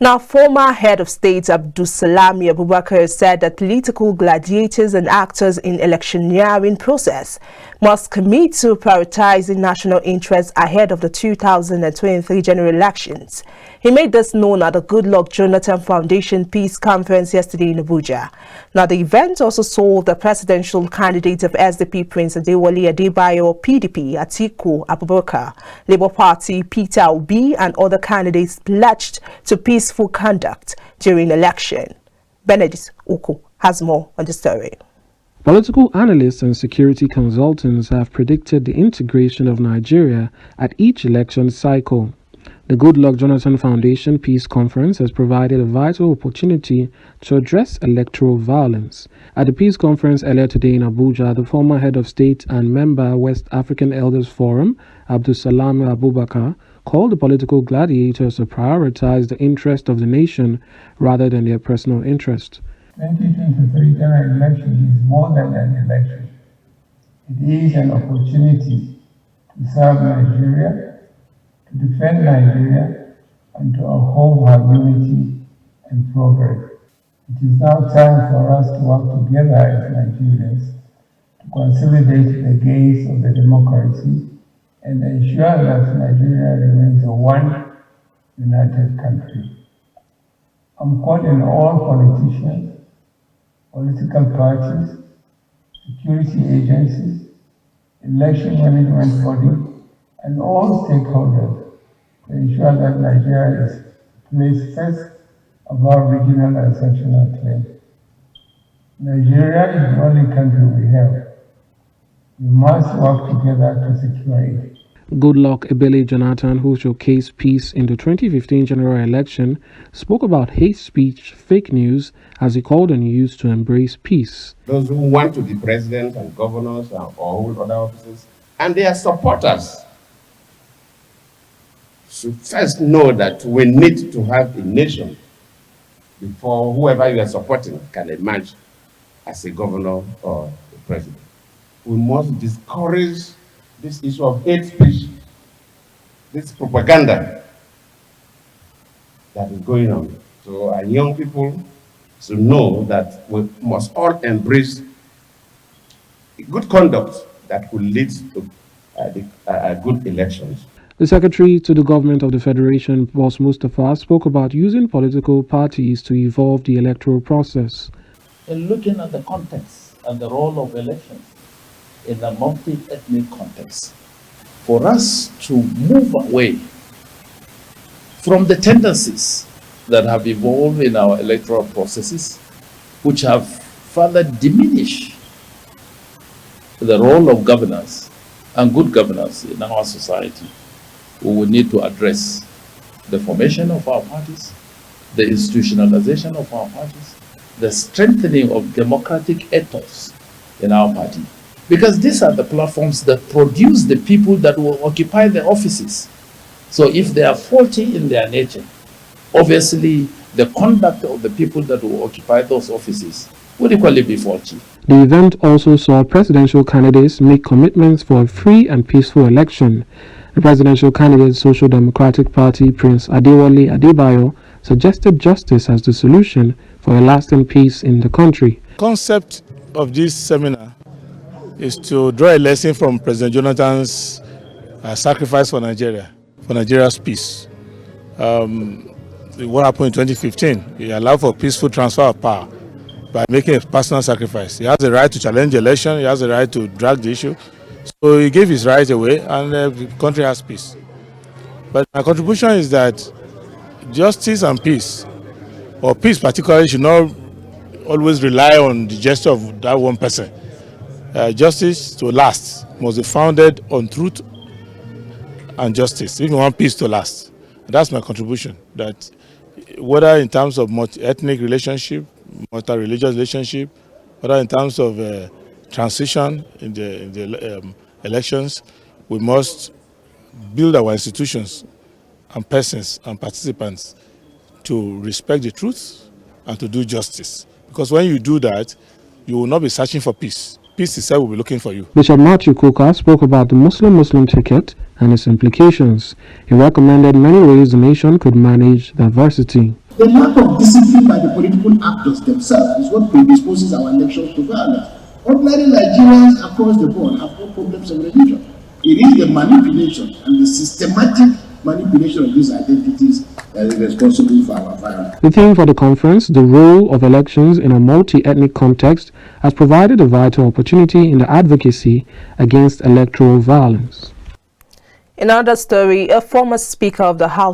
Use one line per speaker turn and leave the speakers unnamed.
Now, former head of state Abdulsalami Abubakar said that political gladiators and actors in electioneering process must commit to prioritizing national interests ahead of the 2023 general elections. He made this known at the Goodluck Jonathan Foundation Peace Conference yesterday in Abuja. Now, the event also saw the presidential candidate of SDP Prince Adewale Adebayo, PDP Atiku Abubakar, Labour Party Peter Obi, and other candidates pledged to peaceful conduct during election. Benedict Uku has more on the story.
Political analysts and security consultants have predicted the integration of Nigeria at each election cycle. The Goodluck Jonathan Foundation Peace Conference has provided a vital opportunity to address electoral violence. At the Peace Conference earlier today in Abuja, the former head of state and member West African Elders Forum, Abdulsalami Abubakar, called the political gladiators to prioritize the interest of the nation rather than their personal interest.
2023 general election is more than an election. It is an opportunity to serve Nigeria, to defend Nigeria, and to uphold our unity and progress. It is now time for us to work together as Nigerians to consolidate the gaze of the democracy and ensure that Nigeria remains a one united country. I'm calling all politicians, political parties, security agencies, election management bodies, and all stakeholders to ensure that Nigeria is placed first above regional and sectional claims. Nigeria is the only country we have. We must work together to secure it.
Goodluck Ebele Jonathan, who showcased peace in the 2015 general election, spoke about hate speech, fake news, as he called on youth to embrace peace.
Those who want to be president and governors or hold other offices, and their supporters, should first know that we need to have a nation before whoever you are supporting can emerge as a governor or a president. We must discourage this issue of hate speech, this propaganda that is going on. So our young people should know that we must all embrace good conduct that will lead to good elections.
The Secretary to the Government of the Federation, Boss Mustafa, spoke about using political parties to evolve the electoral process.
In looking at the context and the role of elections in a multi-ethnic context, for us to move away from the tendencies that have evolved in our electoral processes, which have further diminished the role of governance and good governance in our society, we will need to address the formation of our parties, the institutionalization of our parties, the strengthening of democratic ethos in our party. Because these are the platforms that produce the people that will occupy the offices. So if they are faulty in their nature, obviously the conduct of the people that will occupy those offices would equally be faulty.
The event also saw presidential candidates make commitments for a free and peaceful election. The presidential candidate, Social Democratic Party, Prince Adewale Adebayo, suggested justice as the solution for a lasting peace in the country.
The concept of this seminar is to draw a lesson from President Jonathan's sacrifice for Nigeria, for Nigeria's peace. What happened in 2015, he allowed for peaceful transfer of power by making a personal sacrifice. He has the right to challenge the election, he has the right to drag the issue. So he gave his right away and the country has peace. But my contribution is that justice and peace, or peace particularly, should not always rely on the gesture of that one person. Justice to last must be founded on truth and justice if you want peace to last. And that's my contribution, that whether in terms of multi-ethnic relationship, multi-religious relationship, whether in terms of transition in the elections, we must build our institutions and persons and participants to respect the truth and to do justice. Because when you do that, you will not be searching for peace. Peace itself will be looking for you.
Bishop Matthew Kuka spoke about the Muslim-Muslim ticket and its implications. He recommended many ways the nation could manage diversity.
The lack of discipline by the political actors themselves is what predisposes our elections to violence. Ordinary Nigerians across the board have no problems of religion. It is the manipulation and the systematic manipulation of these identities that is responsible for our violence.
The theme for the conference, the role of elections in a multi-ethnic context, has provided a vital opportunity in the advocacy against electoral violence.
In another story, a former Speaker of the House